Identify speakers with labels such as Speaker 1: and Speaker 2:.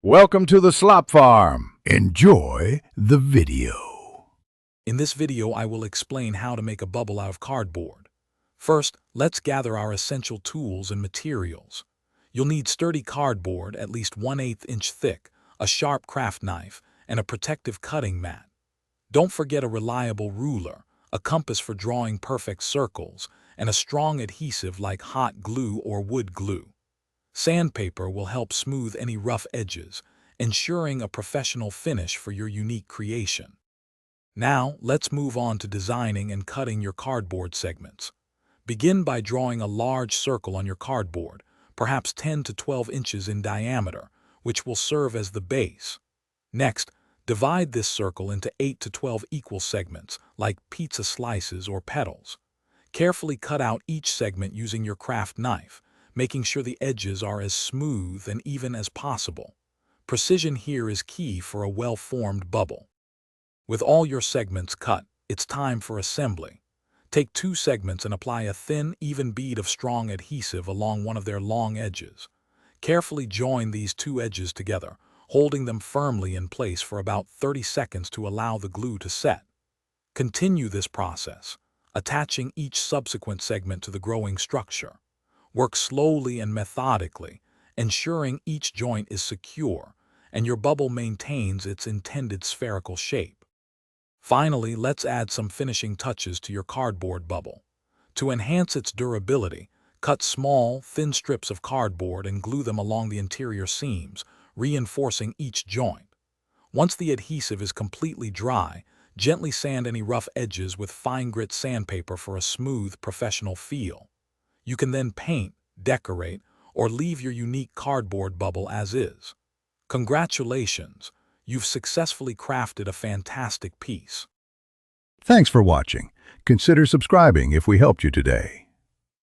Speaker 1: Welcome to the Slop Farm. Enjoy the video.
Speaker 2: In this video, I will explain how to make a bubble out of cardboard. First, let's gather our essential tools and materials. You'll need sturdy cardboard, at least 1/8 inch thick, a sharp craft knife, and a protective cutting mat. Don't forget a reliable ruler, a compass for drawing perfect circles, and a strong adhesive like hot glue or wood glue. Sandpaper will help smooth any rough edges, ensuring a professional finish for your unique creation. Now, let's move on to designing and cutting your cardboard segments. Begin by drawing a large circle on your cardboard, perhaps 10 to 12 inches in diameter, which will serve as the base. Next, divide this circle into 8 to 12 equal segments, like pizza slices or petals. Carefully cut out each segment using your craft knife, making sure the edges are as smooth and even as possible. Precision here is key for a well-formed bubble. With all your segments cut, it's time for assembly. Take 2 segments and apply a thin, even bead of strong adhesive along one of their long edges. Carefully join these 2 edges together, holding them firmly in place for about 30 seconds to allow the glue to set. Continue this process, attaching each subsequent segment to the growing structure. Work slowly and methodically, ensuring each joint is secure and your bubble maintains its intended spherical shape. Finally, let's add some finishing touches to your cardboard bubble. To enhance its durability, cut small, thin strips of cardboard and glue them along the interior seams, reinforcing each joint. Once the adhesive is completely dry, gently sand any rough edges with fine grit sandpaper for a smooth, professional feel. You can then paint, decorate, or leave your unique cardboard bubble as is. Congratulations! You've successfully crafted a fantastic piece.
Speaker 1: Thanks for watching. Consider subscribing if we helped you today.